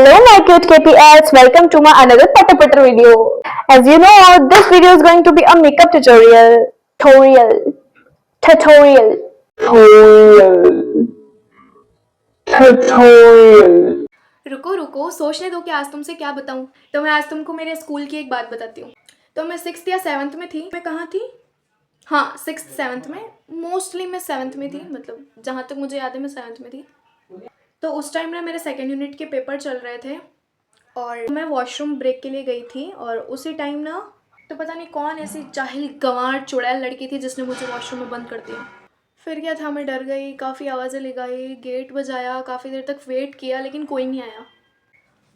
Hello my cute KPLs, welcome to my another Patter Patter video. As you know, this video is going to be a makeup tutorial. Tutorial. रुको रुको, सोचने दो कि आज तुमसे क्या बताऊं। तो मैं आज तुमको मेरे स्कूल की एक बात बताती हूँ। तो मैं 6th या 7th में थी। मैं कहाँ थी? हाँ, 6th 7th में। मोस्टली मैं 7th में थी, मतलब जहाँ तक मुझे याद है मैं 7th में थी। तो उस टाइम ना मेरे सेकेंड यूनिट के पेपर चल रहे थे और मैं वॉशरूम ब्रेक के लिए गई थी। और उसी टाइम ना तो पता नहीं कौन ऐसी जाहिल गंवार चुड़ैल लड़की थी जिसने मुझे वॉशरूम में बंद कर दिया। फिर क्या था, मैं डर गई, काफ़ी आवाज़ें लगाई, गेट बजाया, काफ़ी देर तक वेट किया लेकिन कोई नहीं आया।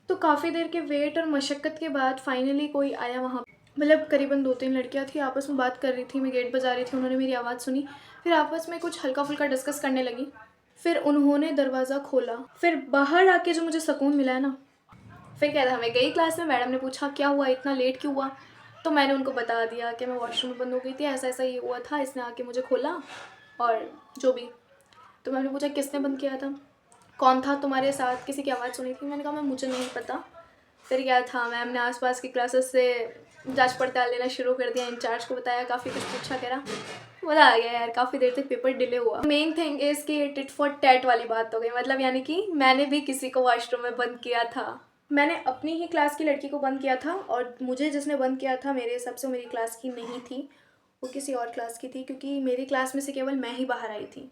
तो काफ़ी देर के वेट और मशक्क़त के बाद फाइनली कोई आया वहाँ। मतलब करीबन 2-3 लड़कियाँ थी, आपस में बात कर रही थी, मैं गेट बजा रही थी, उन्होंने मेरी आवाज़ सुनी। फिर आपस में कुछ हल्का फुल्का डिस्कस करने लगी। फिर उन्होंने दरवाज़ा खोला। फिर बाहर आके जो मुझे सुकून मिला है ना, फिर क्या था, मैं गई क्लास में, मैडम ने पूछा क्या हुआ, इतना लेट क्यों हुआ। तो मैंने उनको बता दिया कि मैं वॉशरूम में बंद हो गई थी, ऐसा ऐसा ये हुआ था, इसने आके मुझे खोला और जो भी। तो मैंने पूछा किसने बंद किया था, कौन था तुम्हारे साथ, किसी की आवाज़ सुनी थी। मैंने कहा मैं मुझे नहीं पता। फिर क्या था, मैम ने आसपास की क्लासेस से जांच पड़ताल लेना शुरू कर दिया, इंचार्ज को बताया, काफ़ी कुछ पूछा करा। मज़ा आ गया यार, काफ़ी देर तक पेपर डिले हुआ। मेन थिंग इज़ कि टिट फॉर टैट वाली बात हो गई, मतलब यानी कि मैंने भी किसी को वॉशरूम में बंद किया था। मैंने अपनी ही क्लास की लड़की को बंद किया था और मुझे जिसने बंद किया था मेरे हिसाब से मेरी क्लास की नहीं थी, वो किसी और क्लास की थी, क्योंकि मेरी क्लास में से केवल मैं ही बाहर आई थी।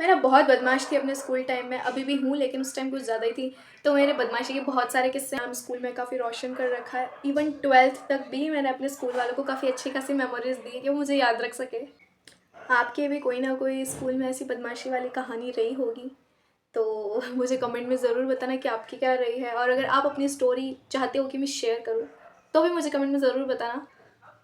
मैं ना बहुत बदमाश थी अपने स्कूल टाइम में, अभी भी हूँ लेकिन उस टाइम कुछ ज़्यादा ही थी। तो मेरे बदमाशी के बहुत सारे किस्से हम स्कूल में काफ़ी रोशन कर रखा है। इवन 12th तक भी मैंने अपने स्कूल वालों को काफ़ी अच्छी खासी मेमोरीज दी कि वो मुझे याद रख सके। आपके भी कोई ना कोई स्कूल में ऐसी बदमाशी वाली कहानी रही होगी, तो मुझे कमेंट में ज़रूर बताना कि आपकी क्या रही है। और अगर आप अपनी स्टोरी चाहते हो कि मैं शेयर करूँ तो भी मुझे कमेंट में ज़रूर बताना।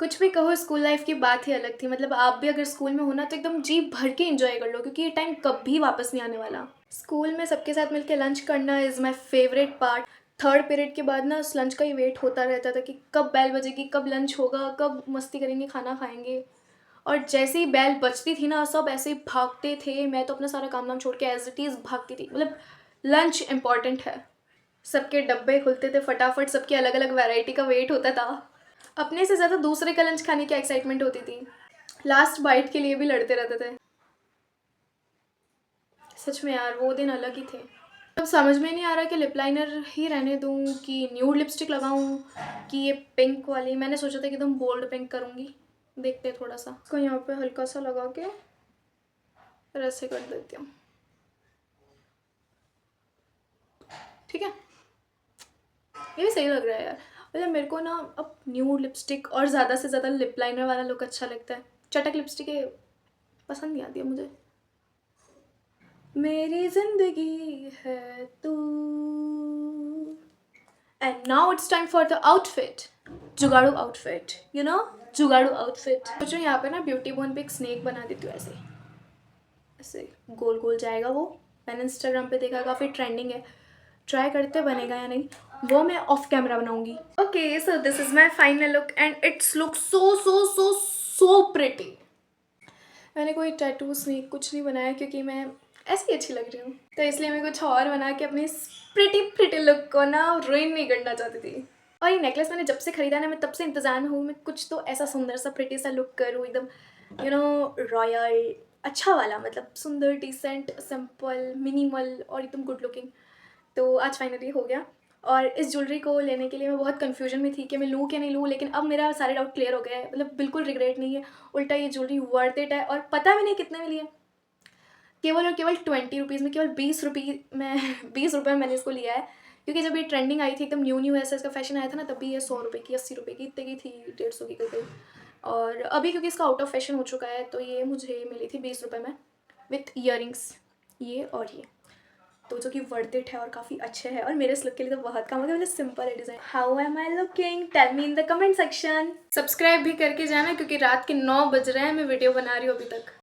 कुछ भी कहो, स्कूल लाइफ की बात ही अलग थी। मतलब आप भी अगर स्कूल में हो ना तो एकदम जी भर के एंजॉय कर लो, क्योंकि ये टाइम कभी वापस नहीं आने वाला। स्कूल में सबके साथ मिलकर लंच करना is my favourite part. Third period के बाद ना उस लंच का ही वेट होता रहता था कि कब बेल बजेगी, कब लंच होगा, कब मस्ती करेंगे, खाना खाएंगे। और जैसे ही बेल बजती थी ना सब ऐसे ही भागते थे। मैं तो अपना सारा काम वाम छोड़ के एज इट इज़ भागती थी। मतलब लंच इम्पॉर्टेंट है। सबके डब्बे खुलते थे फटाफट, सबकी अलग अलग वैरायटी का वेट होता था। अपने से ज़्यादा दूसरे का लंच खाने की एक्साइटमेंट होती थी। लास्ट बाइट के लिए भी लड़ते रहते थे। सच में यार वो दिन अलग ही थे। अब समझ में नहीं आ रहा कि लिप लाइनर ही रहने दूँ कि न्यूड लिपस्टिक लगाऊँ कि ये पिंक वाली। मैंने सोचा था कि एकदम बोल्ड पिंक करूँगी। देखते हैं थोड़ा सा इसको यहाँ पे हल्का सा लगा के फिर ऐसे कर देती हूँ। ठीक है, ये भी सही लग रहा है यार। मतलब मेरे को ना अब न्यूड लिपस्टिक और ज़्यादा से ज़्यादा लिप लाइनर वाला लुक अच्छा लगता है। चटक लिपस्टिक पसंद नहीं आती है मुझे। मेरी जिंदगी है तू। And now it's time for the outfit. जुगाड़ू आउटफिट, यू नो, जुगाड़ू आउटफिट। सोचो यहाँ पे ना ब्यूटी बोन पे एक स्नेक बना देती हूँ, ऐसे ऐसे गोल गोल जाएगा वो। मैंने इंस्टाग्राम पे देखा, काफ़ी ट्रेंडिंग है। ट्राई करते बनेगा या नहीं वो मैं ऑफ कैमरा बनाऊंगी। Okay, so this is my final look and it's look so so so so pretty. मैंने कोई टैटू स्नेक कुछ नहीं बनाया क्योंकि मैं ऐसी अच्छी लग रही हूँ, तो इसलिए मैं कुछ और बना के अपनी प्रिटी प्रिटी लुक को ना रुइन नहीं करना चाहती थी। और ये नेकलेस मैंने जब से खरीदा ना, मैं तब से इंतजार में हूँ मैं कुछ तो ऐसा सुंदर सा प्रिटी सा लुक करूँ, एकदम यू नो रॉयल, अच्छा वाला, मतलब सुंदर, डिसेंट, सिंपल, मिनिमल और एकदम गुड लुकिंग। तो आज फाइनली हो गया। और इस ज्वेलरी को लेने के लिए मैं बहुत कन्फ्यूजन में थी कि मैं लूँ कि नहीं लूँ, लेकिन अब मेरा सारे डाउट क्लियर हो गए हैं। मतलब बिल्कुल रिग्रेट नहीं है, उल्टा ये ज्वेलरी वर्थ इट है। और पता भी नहीं कितने में लिए, केवल और केवल 20 रुपीज़ में, केवल 20 रुपये में 20 रुपये में मैंने इसको लिया है। क्योंकि जब ये ट्रेंडिंग आई थी, एकदम न्यू न्यू ऐसा इसका फैशन आया था ना, तब भी ये 100 रुपये की, 80 रुपये की, इतने की थी, 150 की कहीं। और अभी क्योंकि इसका आउट ऑफ फैशन हो चुका है, तो ये मुझे मिली थी 20 रुपये में विथ ईयरिंग्स, ये और ये, तो जो कि वर्थ इट है और काफ़ी अच्छे है। और मेरे इस लुक के लिए तो बहुत काम हो गया। मतलब सिंपल है design. How am I looking, tell me in the comment section. Subscribe भी करके जाना क्योंकि रात के 9 बज रहे हैं, मैं वीडियो बना रही हूँ अभी तक।